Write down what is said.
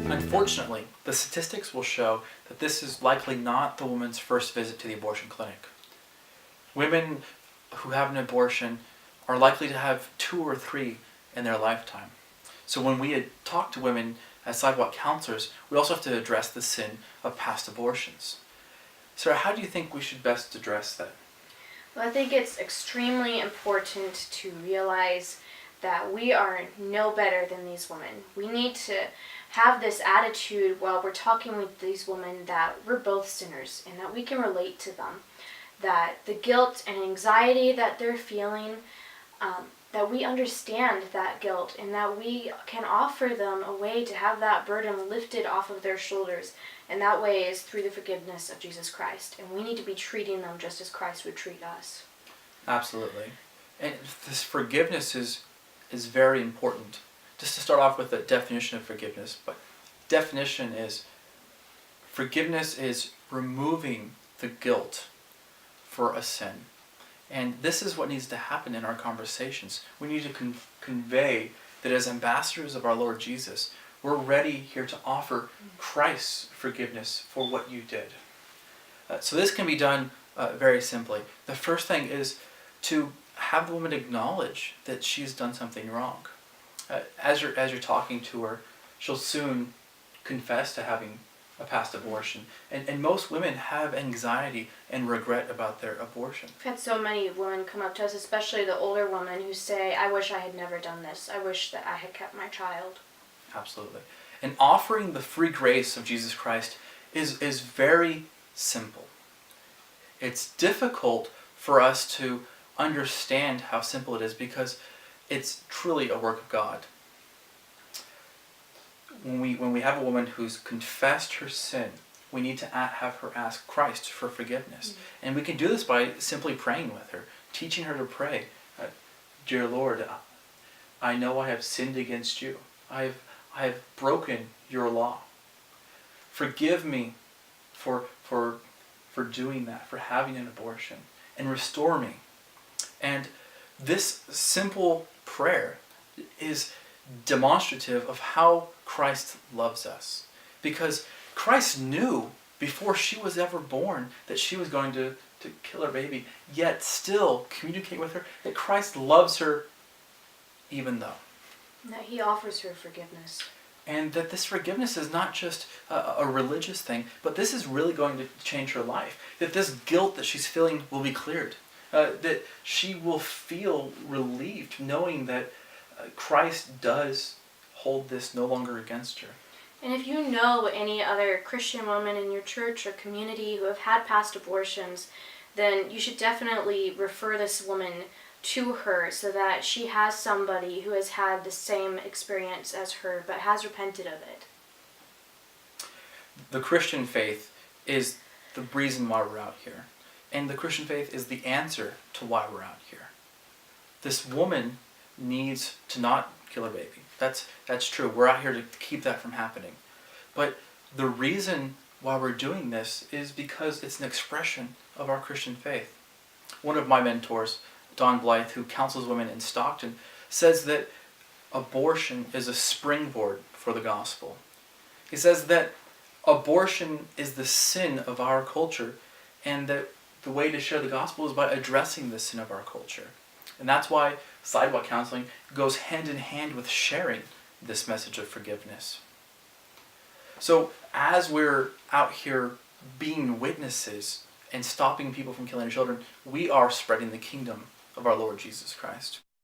Unfortunately, the statistics will show that this is likely not the woman's first visit to the abortion clinic. Women who have an abortion are likely to have 2 or 3 in their lifetime. So when we talk to women as Sidewalk counselors, we also have to address the sin of past abortions. Sarah, how do you think we should best address that? Well, I think it's extremely important to realize that we are no better than these women. We need to have this attitude while we're talking with these women that we're both sinners and that we can relate to them. That the guilt and anxiety that they're feeling, that we understand that guilt and that we can offer them a way to have that burden lifted off of their shoulders. And that way is through the forgiveness of Jesus Christ. And we need to be treating them just as Christ would treat us. Absolutely. And this forgiveness is very important. Just to start off with the definition of forgiveness, but definition is forgiveness is removing the guilt for a sin. And this is what needs to happen in our conversations. We need to convey that as ambassadors of our Lord Jesus, we're ready here to offer Christ's forgiveness for what you did. So this can be done very simply. The first thing is to have the woman acknowledge that she's done something wrong. As you're talking to her, she'll soon confess to having a past abortion. And most women have anxiety and regret about their abortion. I've had so many women come up to us, especially the older women, who say, I wish I had never done this. I wish that I had kept my child. Absolutely. And offering the free grace of Jesus Christ is very simple. It's difficult for us to understand how simple it is because it's truly a work of God. When we have a woman who's confessed her sin, we need to have her ask Christ for forgiveness. And we can do this by simply praying with her, teaching her to pray. Dear Lord, I know I have sinned against you. I have broken your law. Forgive me for doing that, for having an abortion, and restore me. And this simple prayer is demonstrative of how Christ loves us. Because Christ knew before she was ever born that she was going to kill her baby, yet still communicate with her that Christ loves her even though. That he offers her forgiveness. And that this forgiveness is not just a religious thing, but this is really going to change her life. That this guilt that she's feeling will be cleared. That she will feel relieved knowing that Christ does hold this no longer against her. And if you know any other Christian women in your church or community who have had past abortions, then you should definitely refer this woman to her so that she has somebody who has had the same experience as her but has repented of it. The Christian faith is the reason why we're out here. And the Christian faith is the answer to why we're out here. This woman needs to not kill her baby. That's true. We're out here to keep that from happening. But the reason why we're doing this is because it's an expression of our Christian faith. One of my mentors, Don Blythe, who counsels women in Stockton, says that abortion is a springboard for the gospel. He says that abortion is the sin of our culture, and that the way to share the gospel is by addressing the sin of our culture. And that's why Sidewalk counseling goes hand in hand with sharing this message of forgiveness. So as we're out here being witnesses and stopping people from killing children, we are spreading the kingdom of our Lord Jesus Christ.